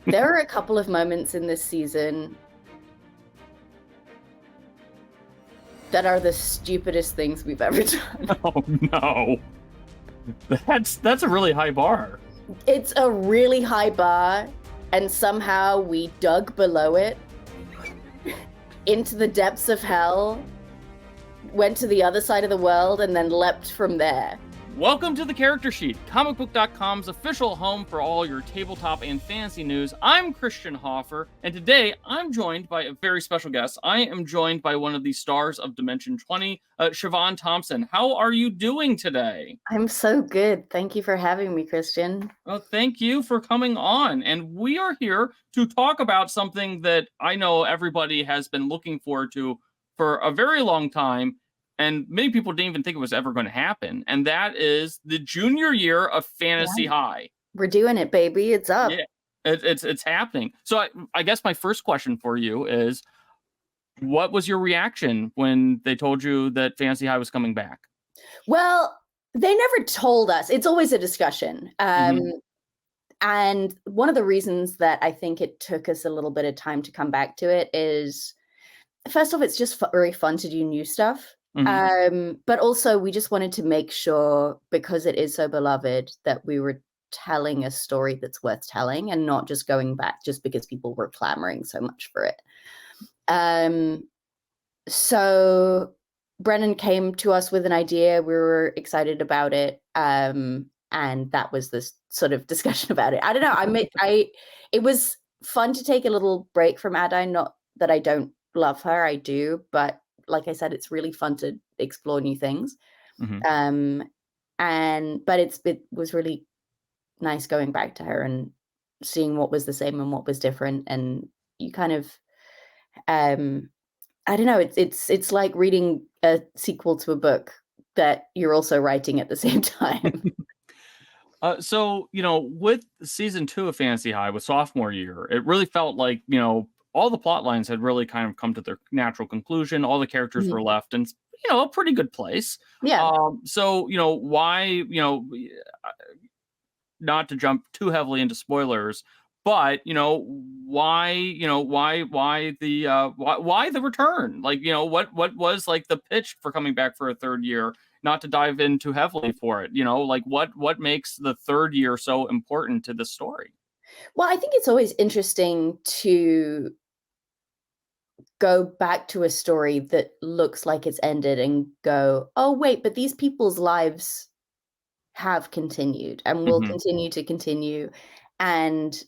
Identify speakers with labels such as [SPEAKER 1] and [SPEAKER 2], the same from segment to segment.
[SPEAKER 1] There are a couple of moments in this season that are the stupidest things we've ever done.
[SPEAKER 2] Oh no. That's a really high bar.
[SPEAKER 1] It's a really high bar, and somehow we dug below it into the depths of hell, went to the other side of the world, and then leapt from there.
[SPEAKER 2] Welcome to the Character Sheet, comicbook.com's official home for all your tabletop and fantasy news. I'm Christian Hoffer, and today I'm joined by a very special guest. I am joined by one of the stars of Dimension 20, Siobhan Thompson. How are you doing today?
[SPEAKER 1] I'm so good. Thank you for having me, Christian.
[SPEAKER 2] Well, thank you for coming on. And we are here to talk about something that I know everybody has been looking forward to for a very long time. And many people didn't even think it was ever going to happen. And that is the junior year of Fantasy High.
[SPEAKER 1] We're doing it, baby. It's up.
[SPEAKER 2] Yeah, it's happening. So I guess my first question for you is, what was your reaction when they told you that Fantasy High was coming back?
[SPEAKER 1] Well, they never told us. It's always a discussion. And one of the reasons that I think it took us a little bit of time to come back to it is, first off, it's just very fun to do new stuff. But also we just wanted to make sure, because it is so beloved, that we were telling a story that's worth telling and not just going back just because people were clamoring so much for it. So Brennan came to us with an idea. We were excited about it. And that was this sort of discussion about it. I don't know. It was fun to take a little break from Adaine. Not that I don't love her, I do, but like I said, it's really fun to explore new things. But it was really nice going back to her and seeing what was the same and what was different. And you kind of, I don't know, it's like reading a sequel to a book that you're also writing at the same time.
[SPEAKER 2] So, with season 2 of Fantasy High, with sophomore year, it really felt like, all the plot lines had really kind of come to their natural conclusion. All the characters were left in, a pretty good place.
[SPEAKER 1] Yeah.
[SPEAKER 2] So, why, not to jump too heavily into spoilers, but, why the return? Like, what was like the pitch for coming back for a third year? Not to dive in too heavily for it, like what makes the third year so important to the story?
[SPEAKER 1] Well, I think it's always interesting to go back to a story that looks like it's ended and go, oh, wait, but these people's lives have continued and will continue to continue. And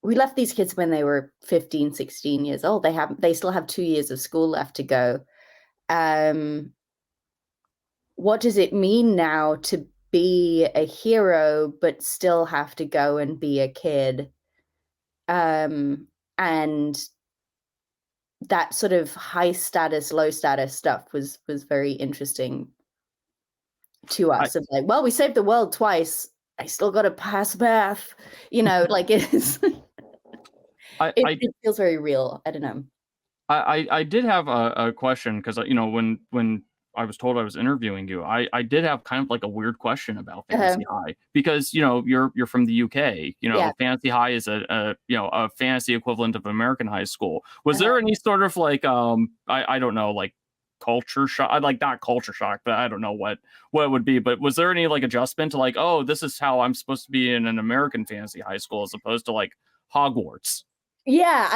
[SPEAKER 1] we left these kids when they were 15, 16 years old. They still have 2 years of school left to go. What does it mean now to be a hero but still have to go and be a kid? And that sort of high status, low status stuff was very interesting to us. Of like, well, we saved the world twice. I still got to pass math, like it's. It feels very real. I don't know.
[SPEAKER 2] I did have a question because when I was told I was interviewing you, I did have kind of like a weird question about Fantasy High because you're from the UK. Fantasy High is a fantasy equivalent of American high school. Was there any sort of like I don't know, like culture shock? Like not culture shock, but I don't know what it would be. But was there any like adjustment to like, oh, this is how I'm supposed to be in an American fantasy high school as opposed to like Hogwarts?
[SPEAKER 1] Yeah,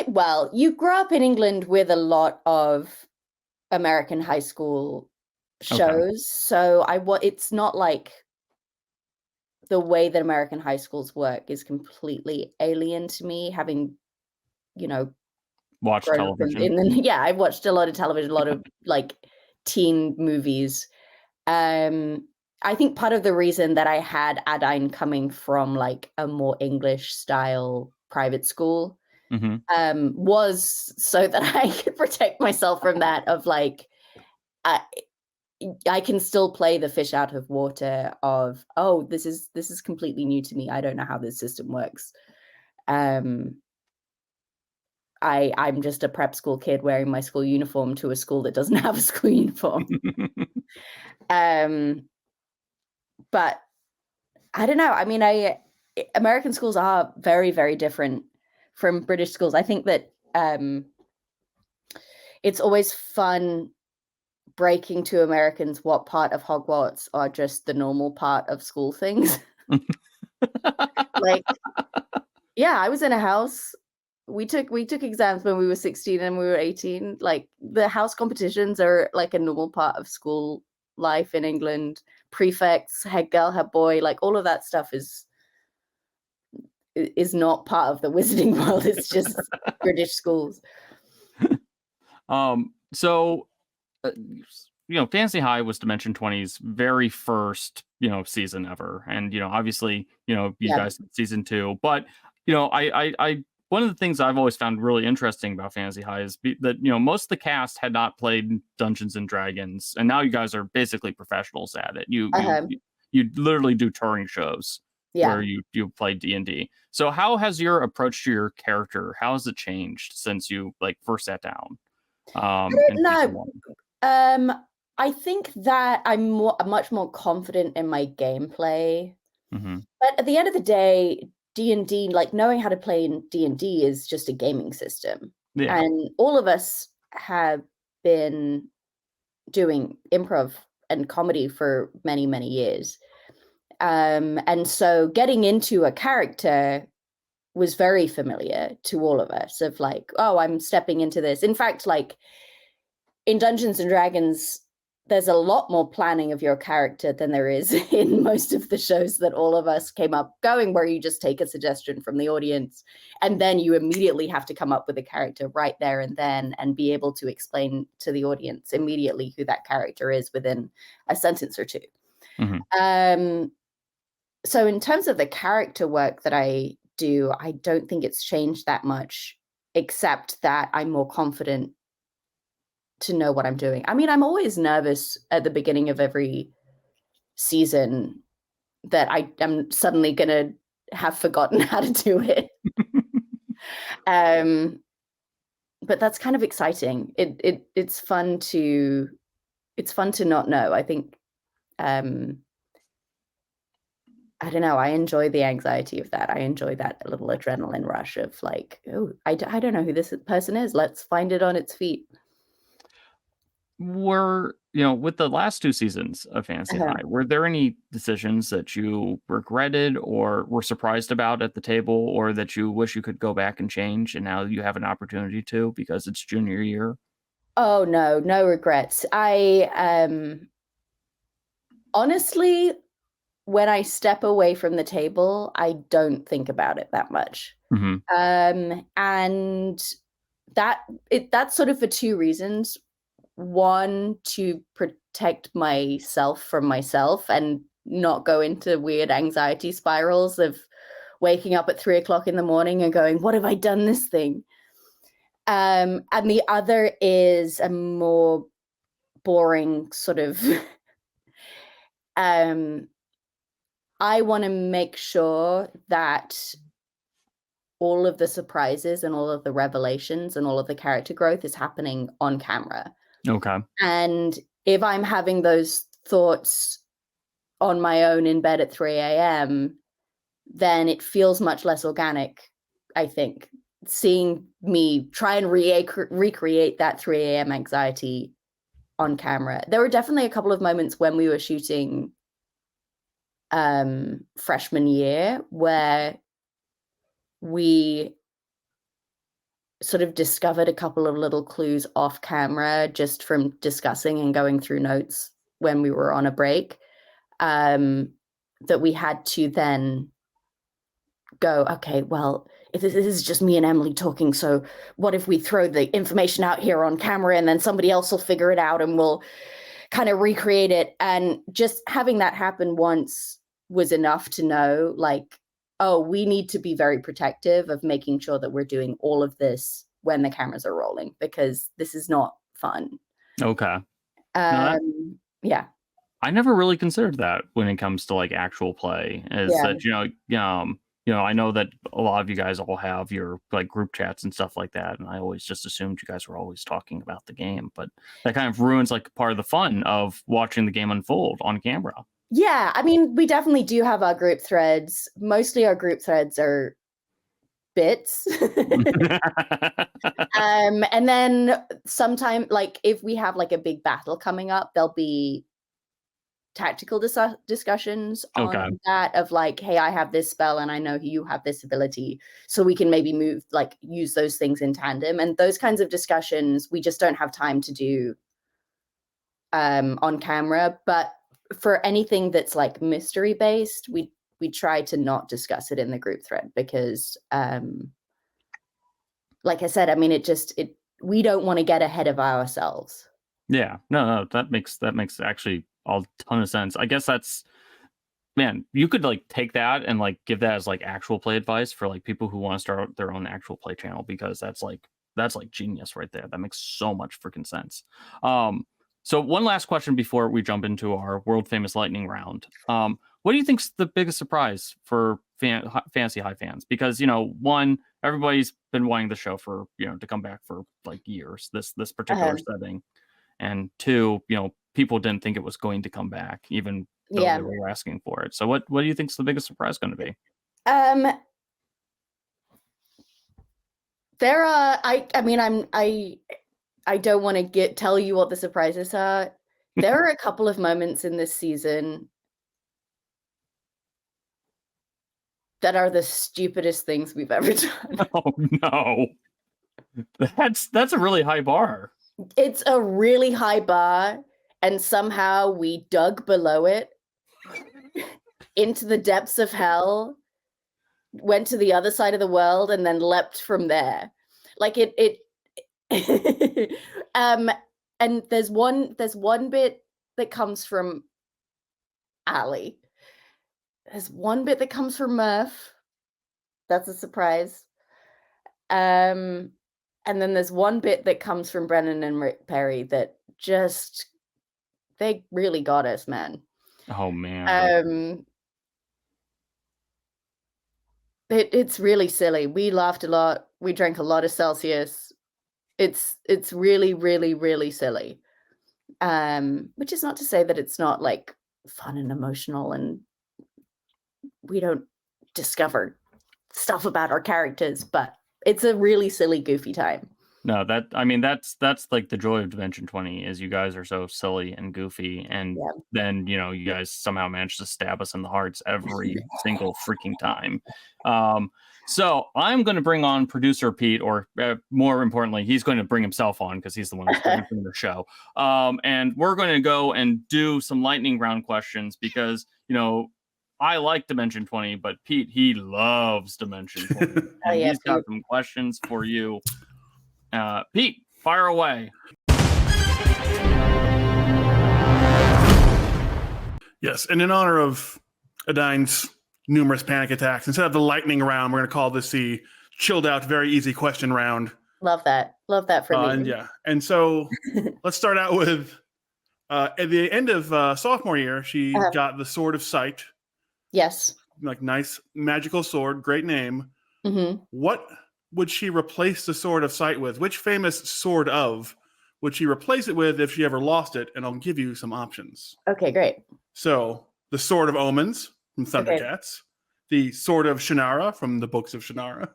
[SPEAKER 1] well, you grew up in England with a lot of American high school shows. So it's not like the way that American high schools work is completely alien to me, having,
[SPEAKER 2] watched television.
[SPEAKER 1] I've watched a lot of television, a lot of like teen movies. I think part of the reason that I had Adaine coming from like a more English style private school was so that I could protect myself from that of like, I can still play the fish out of water of, oh, this is completely new to me. I don't know how this system works. I'm just a prep school kid wearing my school uniform to a school that doesn't have a school uniform. But I don't know. I mean, American schools are very, very different from British schools. I think that it's always fun breaking to Americans what part of Hogwarts are just the normal part of school things. Like, yeah, I was in a house. We took exams when we were 16 and we were 18. Like, the house competitions are like a normal part of school life in England. Prefects, head girl, head boy, like all of that stuff is not part of the wizarding world. It's just British schools.
[SPEAKER 2] So Fantasy High was Dimension 20's very first season ever, and obviously you guys did season 2, but I one of the things I've always found really interesting about Fantasy High is that most of the cast had not played Dungeons and Dragons, and now you guys are basically professionals at it. You literally do touring shows where you play D&D. So how has your approach to your character, how has it changed since you first sat down?
[SPEAKER 1] I think that I'm much more confident in my gameplay. But at the end of the day, D&D, like knowing how to play in D&D is just a gaming system. And all of us have been doing improv and comedy for many, many years. And so getting into a character was very familiar to all of us, of like, oh, I'm stepping into this. In fact, like in Dungeons and Dragons, there's a lot more planning of your character than there is in most of the shows that all of us came up going, where you just take a suggestion from the audience and then you immediately have to come up with a character right there and then and be able to explain to the audience immediately who that character is within a sentence or two. So in terms of the character work that I do, I don't think it's changed that much, except that I'm more confident to know what I'm doing. I mean, I'm always nervous at the beginning of every season that I am suddenly going to have forgotten how to do it. But that's kind of exciting. It's fun to not know. I think, I don't know. I enjoy the anxiety of that. I enjoy that little adrenaline rush of like, oh, I don't know who this person is. Let's find it on its feet.
[SPEAKER 2] Were with the last 2 seasons of Fantasy High, were there any decisions that you regretted or were surprised about at the table, or that you wish you could go back and change and now you have an opportunity to because it's junior year?
[SPEAKER 1] Oh no regrets. I honestly, when I step away from the table, I don't think about it that much. And that's sort of for 2 reasons. One, to protect myself from myself and not go into weird anxiety spirals of waking up at 3 o'clock in the morning and going, what have I done this thing? And the other is a more boring sort of, I want to make sure that all of the surprises and all of the revelations and all of the character growth is happening on camera.
[SPEAKER 2] Okay.
[SPEAKER 1] And if I'm having those thoughts on my own in bed at 3 a.m., then it feels much less organic, I think. Seeing me try and recreate that 3 a.m. anxiety on camera. There were definitely a couple of moments when we were shooting freshman year where we sort of discovered a couple of little clues off camera just from discussing and going through notes when we were on a break, that we had to then go, okay, well, if this is just me and Emily talking, so what if we throw the information out here on camera and then somebody else will figure it out and we'll kind of recreate it? And just having that happen once was enough to know, like, oh, we need to be very protective of making sure that we're doing all of this when the cameras are rolling, because this is not fun.
[SPEAKER 2] Okay.
[SPEAKER 1] Yeah.
[SPEAKER 2] I never really considered that when it comes to like actual play, is that, I know that a lot of you guys all have your like group chats and stuff like that. And I always just assumed you guys were always talking about the game, but that kind of ruins like part of the fun of watching the game unfold on camera.
[SPEAKER 1] Yeah, I mean, we definitely do have our group threads. Mostly our group threads are bits. And then sometime, like if we have like a big battle coming up, there'll be tactical discussions on that of like, hey, I have this spell and I know you have this ability, so we can maybe use those things in tandem. And those kinds of discussions we just don't have time to do on camera. But for anything that's like mystery based, we try to not discuss it in the group thread because like I said, I mean, we don't want to get ahead of ourselves.
[SPEAKER 2] Yeah, no, that makes actually a ton of sense. I guess that's, man, you could like take that and like give that as like actual play advice for like people who want to start their own actual play channel, because that's like genius right there. That makes so much freaking sense. So one last question before we jump into our world famous lightning round. What do you think's the biggest surprise for Fantasy High fans? Because, you know, one, everybody's been wanting the show for, you know, to come back for like years, this particular setting. And two, you know, people didn't think it was going to come back, even though they were asking for it. So what do you think's the biggest surprise going to be?
[SPEAKER 1] There are, I mean, I don't want to tell you what the surprises are. There are a couple of moments in this season that are the stupidest things we've ever done.
[SPEAKER 2] Oh no. That's a really high bar.
[SPEAKER 1] It's a really high bar, and somehow we dug below it into the depths of hell, went to the other side of the world, and then leapt from there. Like and there's one bit that comes from Allie. There's one bit that comes from Murph. That's a surprise. And then there's one bit that comes from Brennan and Rick Perry that just, they really got us, man.
[SPEAKER 2] Oh man.
[SPEAKER 1] It's really silly. We laughed a lot. We drank a lot of Celsius. It's really, really, really silly. Which is not to say that it's not like fun and emotional and we don't discover stuff about our characters, but it's a really silly, goofy time.
[SPEAKER 2] No, I mean, that's like the joy of Dimension 20 is you guys are so silly and goofy, and then, you know, you guys somehow manage to stab us in the hearts every single freaking time. So I'm going to bring on producer Pete, or more importantly, he's going to bring himself on because he's the one who's producing the show. And we're going to go and do some lightning round questions because, you know, I like Dimension 20, but Pete, he loves Dimension 20. And he's got some questions for you. Pete, fire away.
[SPEAKER 3] Yes, and in honor of Adaine's numerous panic attacks, instead of the lightning round, we're going to call this the chilled out, very easy question round.
[SPEAKER 1] Love that for me.
[SPEAKER 3] And so let's start out with at the end of sophomore year, she got the Sword of Sight.
[SPEAKER 1] Yes.
[SPEAKER 3] Like nice magical sword, great name.
[SPEAKER 1] Mm-hmm.
[SPEAKER 3] What would she replace the Sword of Sight with? Which famous sword of would she replace it with if she ever lost it? And I'll give you some options.
[SPEAKER 1] Okay, great.
[SPEAKER 3] So the Sword of Omens from Thundercats, the Sword of Shannara from the Books of Shannara,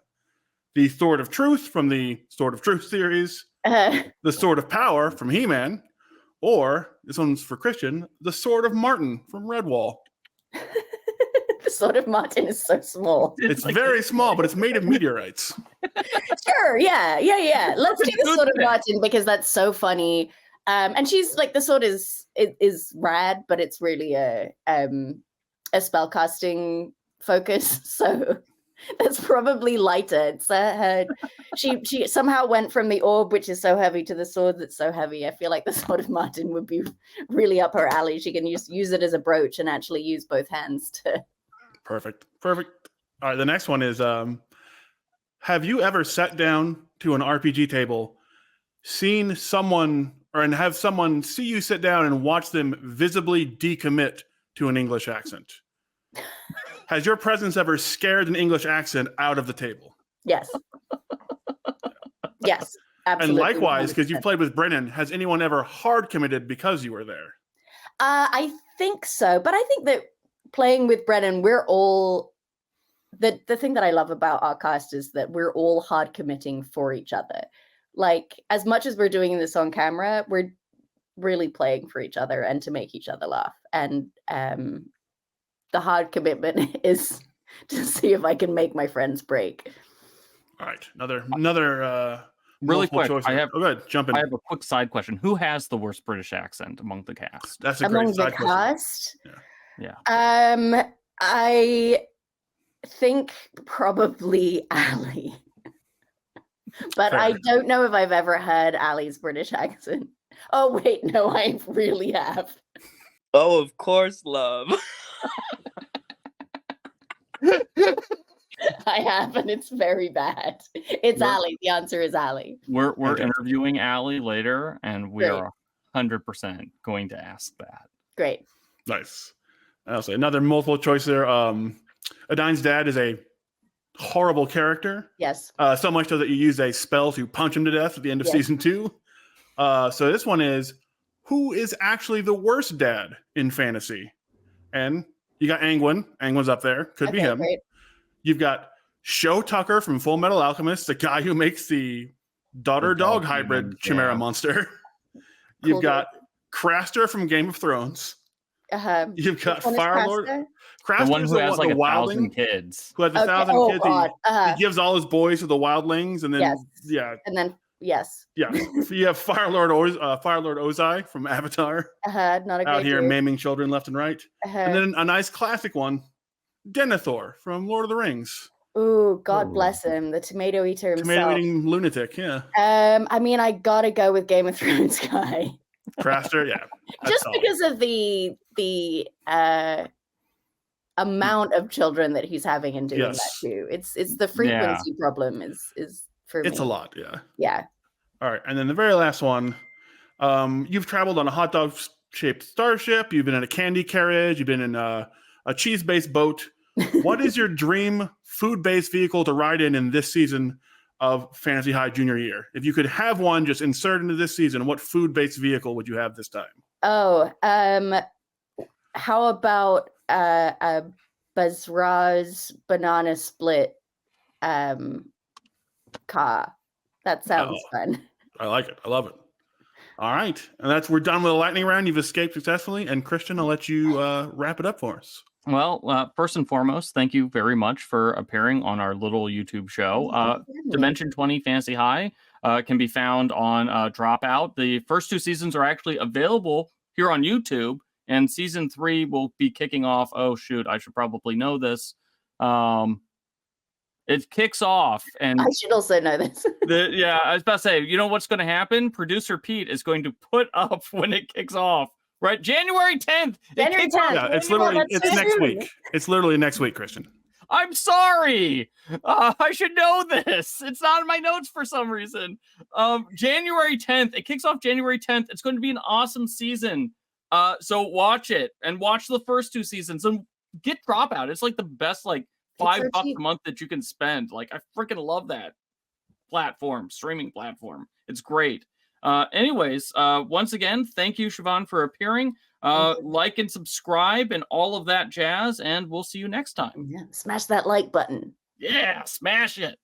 [SPEAKER 3] the Sword of Truth from the Sword of Truth series, the Sword of Power from He-Man, or, this one's for Christian, the Sword of Martin from Redwall.
[SPEAKER 1] The Sword of Martin is so small.
[SPEAKER 3] It's like very small, but it's made of meteorites.
[SPEAKER 1] Sure, yeah. Let's do the Sword of Martin because that's so funny. And she's like, the sword is rad, but it's really a spellcasting focus, so that's probably lighter. It's she somehow went from the orb, which is so heavy, to the sword that's so heavy. I feel like the Sword of Martin would be really up her alley. She can use it as a brooch and actually use both hands to.
[SPEAKER 3] Perfect. All right, the next one is, have you ever sat down to an RPG table, seen someone, and have someone see you sit down and watch them visibly decommit to an English accent? Has your presence ever scared an English accent out of the table?
[SPEAKER 1] Yes. Yes, absolutely.
[SPEAKER 3] And likewise, because you've played with Brennan, has anyone ever hard committed because you were there?
[SPEAKER 1] I think so, but I think that playing with Brennan, we're all the thing that I love about our cast is that we're all hard committing for each other. Like, as much as we're doing this on camera, we're really playing for each other and to make each other laugh. And the hard commitment is to see if I can make my friends break.
[SPEAKER 3] All right, another
[SPEAKER 2] really quick.
[SPEAKER 3] choice.
[SPEAKER 2] I have
[SPEAKER 3] jump in.
[SPEAKER 2] I have a quick side question. Who has the worst British accent among the cast?
[SPEAKER 3] That's a great side question.
[SPEAKER 1] Cast?
[SPEAKER 2] Yeah.
[SPEAKER 1] I think probably Ali. But
[SPEAKER 3] Fair.
[SPEAKER 1] I don't know if I've ever heard Ali's British accent. Oh, wait, no, I really have.
[SPEAKER 4] Oh, of course, love.
[SPEAKER 1] I have, and it's very bad. It's Ali. The answer is Ali.
[SPEAKER 2] We're interviewing Ali later, and we are 100% going to ask that.
[SPEAKER 1] Great.
[SPEAKER 3] Nice. I'll say another multiple choice there. Adaine's dad is a horrible character.
[SPEAKER 1] Yes.
[SPEAKER 3] So much so that you use a spell to punch him to death at the end of season 2. So this one is, who is actually the worst dad in fantasy? And you got Angwin. Angwin's up there. Could be him.
[SPEAKER 1] Great.
[SPEAKER 3] You've got Sho Tucker from Full Metal Alchemist, the guy who makes the daughter-dog hybrid chimera monster. You've got Craster from Game of Thrones. You've got Firelord.
[SPEAKER 2] The one who has like 1,000 kids.
[SPEAKER 3] Who has 1,000 kids. He gives all his boys to the wildlings, and then So you have Firelord Ozai from Avatar.
[SPEAKER 1] Not a
[SPEAKER 3] out here maiming children left and right. And then a nice classic one, Denethor from Lord of the Rings.
[SPEAKER 1] Ooh, God bless him, the tomato eater himself.
[SPEAKER 3] Tomato eating lunatic, yeah.
[SPEAKER 1] I mean, I gotta go with Game of Thrones guy.
[SPEAKER 3] Craster, yeah.
[SPEAKER 1] Just because of the amount of children that he's having and doing that too. It's the frequency problem is for me.
[SPEAKER 3] It's a lot, yeah.
[SPEAKER 1] Yeah.
[SPEAKER 3] All right, and then the very last one. You've traveled on a hot dog shaped starship. You've been in a candy carriage. You've been in a cheese based boat. What is your dream food based vehicle to ride in this season of Fantasy High Junior Year? If you could have one, just insert into this season, what food based vehicle would you have this time?
[SPEAKER 1] Oh, how about a Bazraz banana split car? That sounds fun.
[SPEAKER 3] I like it. I love it. All right. And we're done with the lightning round. You've escaped successfully. And Christian, I'll let you wrap it up for us.
[SPEAKER 2] Well, first and foremost, thank you very much for appearing on our little YouTube show. Dimension 20 Fantasy High can be found on Dropout. The first 2 seasons are actually available here on YouTube, and season 3 will be kicking off. Oh, shoot, I should probably know this. It kicks off, and
[SPEAKER 1] I should also know this.
[SPEAKER 2] I was about to say, you know what's going to happen? Producer Pete is going to put up when it kicks off. Right, January 10th.
[SPEAKER 1] January 10th.
[SPEAKER 3] Yeah, it's next week. It's literally next week, Christian.
[SPEAKER 2] I'm sorry. I should know this. It's not in my notes for some reason. January 10th. It kicks off January 10th. It's going to be an awesome season. So watch it and watch the first 2 seasons and get Dropout. It's like the best $5 a month that you can spend. Like, I freaking love that streaming platform. It's great. Anyways, once again, thank you, Siobhan, for appearing. Like and subscribe and all of that jazz, and we'll see you next time.
[SPEAKER 1] Yeah, smash that like button.
[SPEAKER 2] Yeah, smash it.